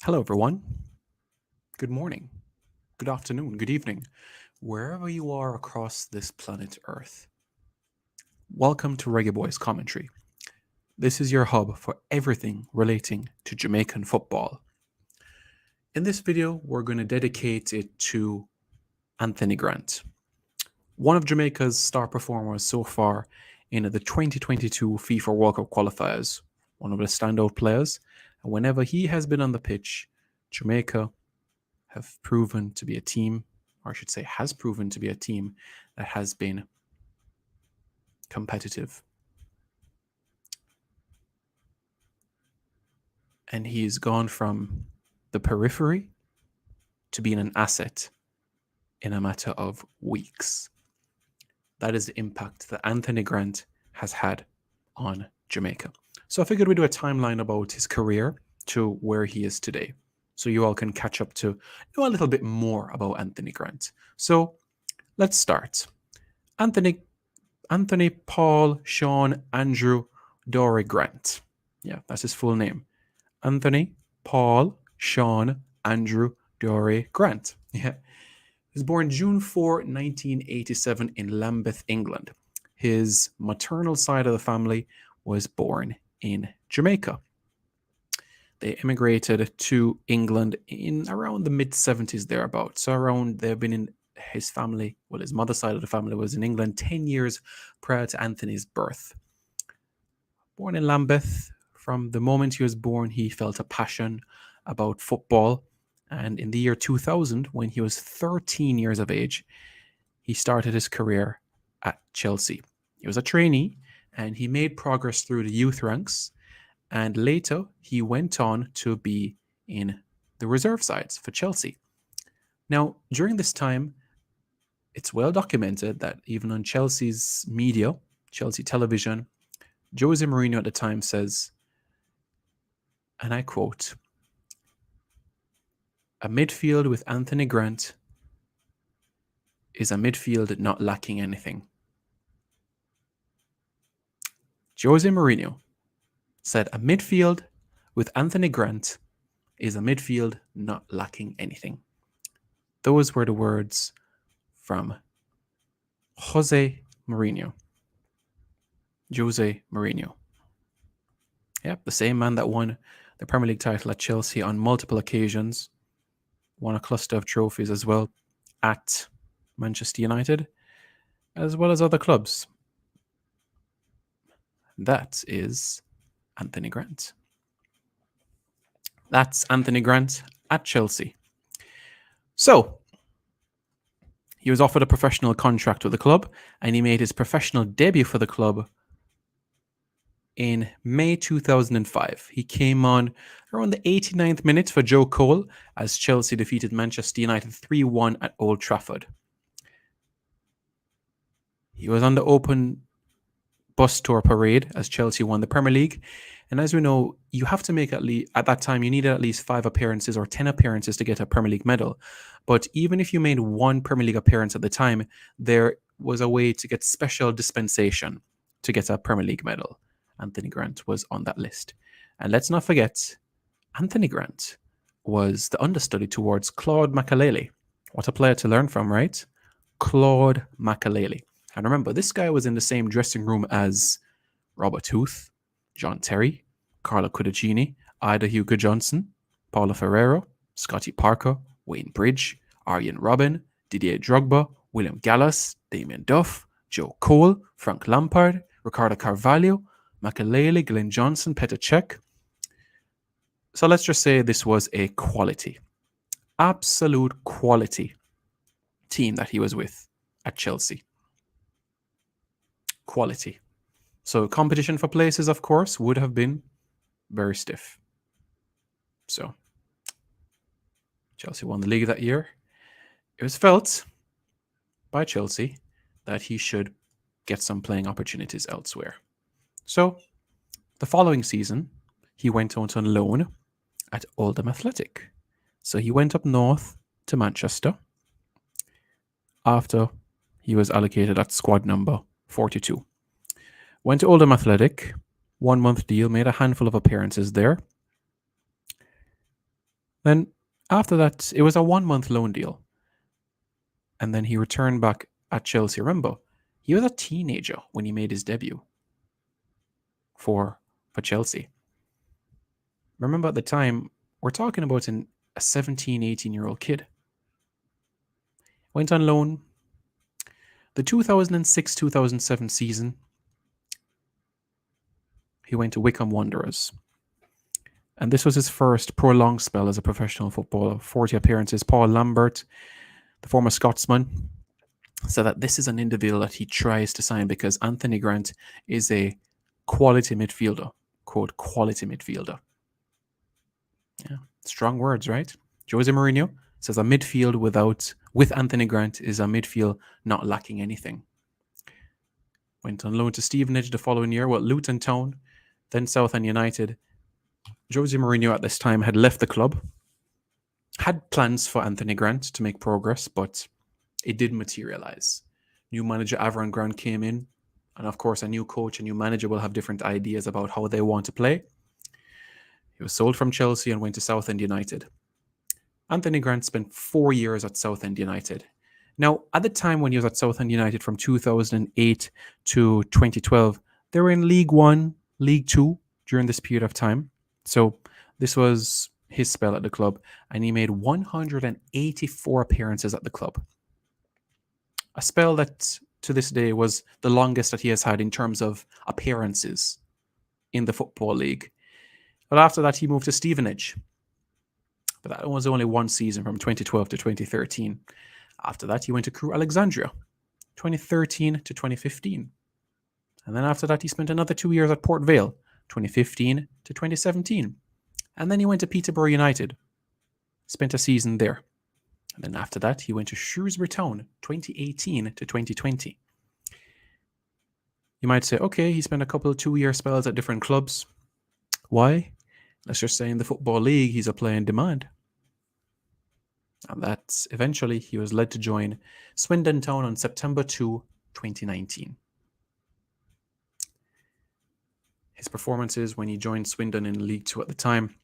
Hello, everyone. Good morning, good afternoon, good evening, wherever you are across this planet Earth. Welcome to Reggae Boyz Commentary. This is your hub for everything relating to Jamaican football. In this video, we're going to dedicate it to Anthony Grant, one of Jamaica's star performers so far in the 2022 FIFA World Cup qualifiers, one of the standout players. And whenever he has been on the pitch, Jamaica have proven to be a team, or I should say, has proven to be a team that has been competitive. And he has gone from the periphery to being an asset in a matter of weeks. That is the impact that Anthony Grant has had on Jamaica. So I figured we'd do a timeline about his career to where he is today, so you all can catch up to know a little bit more about Anthony Grant. So let's start. Anthony Paul Sean Andrew Dory Grant. Yeah, that's his full name. Anthony Paul Sean Andrew Dory Grant. Yeah. He was born June 4, 1987 in Lambeth, England. His maternal side of the family was born in Jamaica. They immigrated to England in around the mid-70s thereabouts. So around they've been in his family, well, his mother's side of the family was in England 10 years prior to Anthony's birth. Born in Lambeth, from the moment he was born, he felt a passion about football. And in the year 2000, when he was 13 years of age, he started his career at Chelsea. He was a trainee and he made progress through the youth ranks. And later, he went on to be in the reserve sides for Chelsea. Now, during this time, it's well documented that even on Chelsea's media, Chelsea television, Jose Mourinho at the time says, and I quote, "A midfield with Anthony Grant is a midfield not lacking anything." Jose Mourinho said a midfield with Anthony Grant is a midfield not lacking anything. Those were the words from Jose Mourinho. Jose Mourinho. Yep, the same man that won the Premier League title at Chelsea on multiple occasions, won a cluster of trophies as well at Manchester United, as well as other clubs. That is Anthony Grant. That's Anthony Grant at Chelsea. So, he was offered a professional contract with the club, and he made his professional debut for the club in May 2005. He came on around the 89th minute for Joe Cole as Chelsea defeated Manchester United 3-1 at Old Trafford. He was on the open bus tour parade as Chelsea won the Premier League. And as we know, you have to make at that time, you needed at least 5 appearances or 10 appearances to get a Premier League medal. But even if you made one Premier League appearance at the time, there was a way to get special dispensation to get a Premier League medal. Anthony Grant was on that list. And let's not forget, Anthony Grant was the understudy towards Claude Makelele. What a player to learn from, right? Claude Makelele. And remember, this guy was in the same dressing room as Robert Huth, John Terry, Carlo Cudicini, Ida Hugo Johnson, Paulo Ferrero, Scotty Parker, Wayne Bridge, Arjen Robben, Didier Drogba, William Gallas, Damien Duff, Joe Cole, Frank Lampard, Ricardo Carvalho, Makelele, Glenn Johnson, Petr Cech. So let's just say this was a quality, absolute quality team that he was with at Chelsea. Quality. So competition for places, of course, would have been very stiff. So Chelsea won the league that year. It was felt by Chelsea that he should get some playing opportunities elsewhere. So the following season, he went on loan at Oldham Athletic. So he went up north to Manchester after he was allocated at squad number 42. Went to Oldham Athletic, 1 month deal, made a handful of appearances there. Then after that, it was a 1 month loan deal. And then he returned back at Chelsea. Remember, he was a teenager when he made his debut for Chelsea. Remember at the time, we're talking about a 17, 18-year-old kid. Went on loan. The 2006-2007 season, he went to Wycombe Wanderers. And this was his first prolonged spell as a professional footballer. 40 appearances. Paul Lambert, the former Scotsman, said that this is an individual that he tries to sign because Anthony Grant is a quality midfielder. Quote, quality midfielder. Yeah, strong words, right? Jose Mourinho says a midfield with Anthony Grant is a midfield not lacking anything. Went on loan to Stevenage the following year, Luton Town, then Southend United. Jose Mourinho at this time had left the club, had plans for Anthony Grant to make progress, but it didn't materialize. New manager Avram Grant came in, and of course, a new coach, a new manager will have different ideas about how they want to play. He was sold from Chelsea and went to Southend United. Anthony Grant spent 4 years at Southend United. Now, at the time when he was at Southend United from 2008 to 2012, they were in League One, League Two during this period of time. So this was his spell at the club, and he made 184 appearances at the club. A spell that to this day was the longest that he has had in terms of appearances in the Football League. But after that, he moved to Stevenage. But that was only one season from 2012 to 2013. After that, he went to Crewe Alexandria, 2013 to 2015. And then after that, he spent another 2 years at Port Vale, 2015 to 2017. And then he went to Peterborough United, spent a season there. And then after that, he went to Shrewsbury Town, 2018 to 2020. You might say, okay, he spent a couple of 2-year spells at different clubs. Why? Let's just say in the Football League, he's a player in demand. And that eventually he was led to join Swindon Town on September 2, 2019. His performances when he joined Swindon in League Two at the time,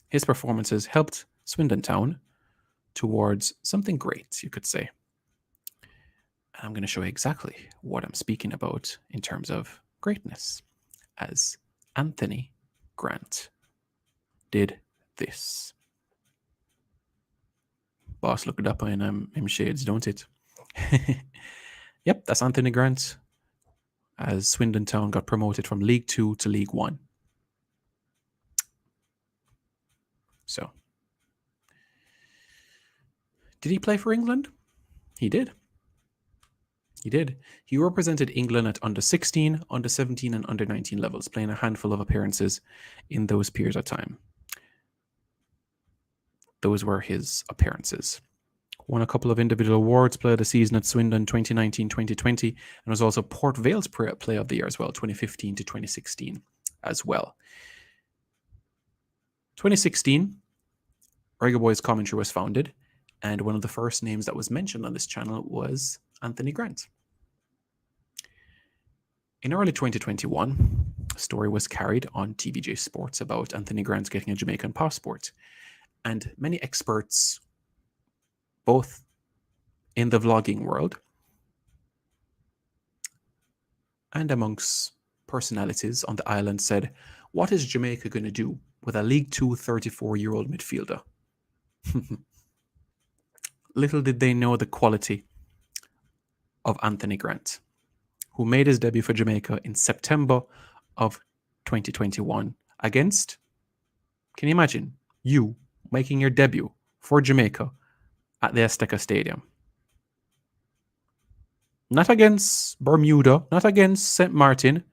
his performances helped Swindon Town towards something great, you could say. And I'm going to show you exactly what I'm speaking about in terms of greatness, as Anthony Grant did this. Boss, look it up in him shades, don't it? Yep, that's Anthony Grant, as Swindon Town got promoted from League Two to League One. So, did he play for England? He did. He did. He represented England at under 16, under 17, and under 19 levels, playing a handful of appearances in those periods of time. Those were his appearances. Won a couple of individual awards, player of the season at Swindon 2019-2020, and was also Port Vale's player of the year as well, 2015 to 2016 as well. 2016, Reggae Boyz commentary was founded, and one of the first names that was mentioned on this channel was Anthony Grant. In early 2021, a story was carried on TVJ Sports about Anthony Grant getting a Jamaican passport. And many experts, both in the vlogging world and amongst personalities on the island, said, what is Jamaica going to do with a League Two 34-year-old midfielder? Little did they know the quality of Anthony Grant, who made his debut for Jamaica in September of 2021 against, can you imagine, you making your debut for Jamaica at the Azteca Stadium? Not against Bermuda, not against St. Martin,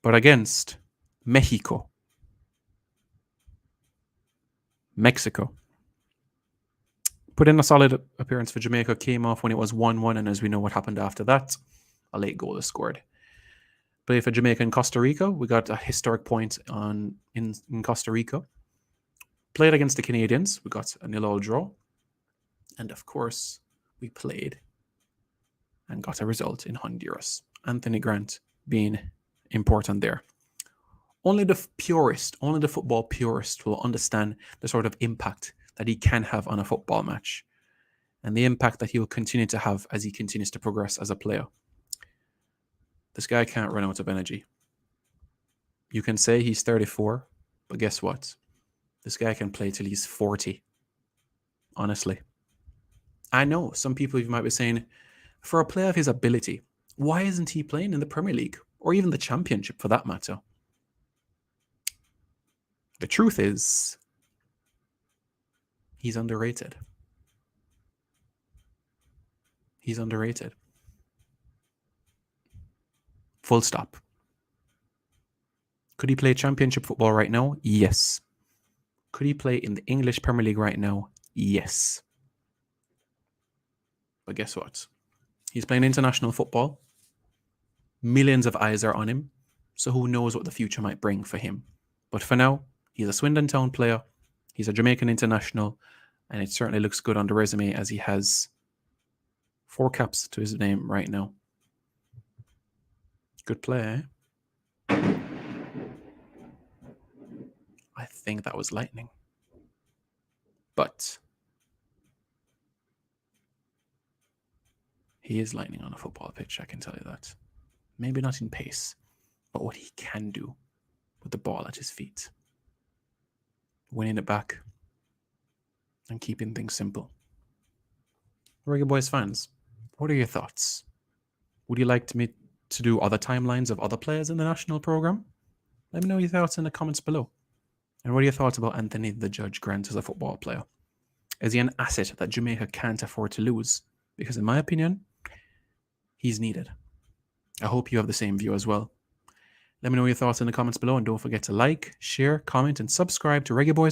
but against Mexico. Put in a solid appearance for Jamaica, came off when it was 1-1, and as we know what happened after that, a late goal is scored. Played for Jamaica and Costa Rica. We got a historic point in Costa Rica. Played against the Canadians. We got a 0-0 draw. And of course, we played and got a result in Honduras. Anthony Grant being important there. Only the purist, only the football purist will understand the sort of impact that he can have on a football match and the impact that he will continue to have as he continues to progress as a player. This guy can't run out of energy. You can say he's 34, but guess what? This guy can play till he's 40. Honestly. I know some people you might be saying, for a player of his ability, why isn't he playing in the Premier League or even the Championship for that matter? The truth is, he's underrated. He's underrated. Full stop. Could he play Championship football right now? Yes. Could he play in the English Premier League right now? Yes. But guess what? He's playing international football. Millions of eyes are on him. So who knows what the future might bring for him. But for now, he's a Swindon Town player. He's a Jamaican international. And it certainly looks good on the resume as he has 4 caps to his name right now. Good play, eh? I think that was lightning. But he is lightning on a football pitch, I can tell you that. Maybe not in pace, but what he can do with the ball at his feet. Winning it back and keeping things simple. Reggae Boyz fans, what are your thoughts? Would you like me to do other timelines of other players in the national program? Let me know your thoughts in the comments below. And what are your thoughts about Anthony the Judge Grant as a football player? Is he an asset that Jamaica can't afford to lose? Because in my opinion, he's needed. I hope you have the same view as well. Let me know your thoughts in the comments below, and don't forget to like, share, comment, and subscribe to Reggae Boyz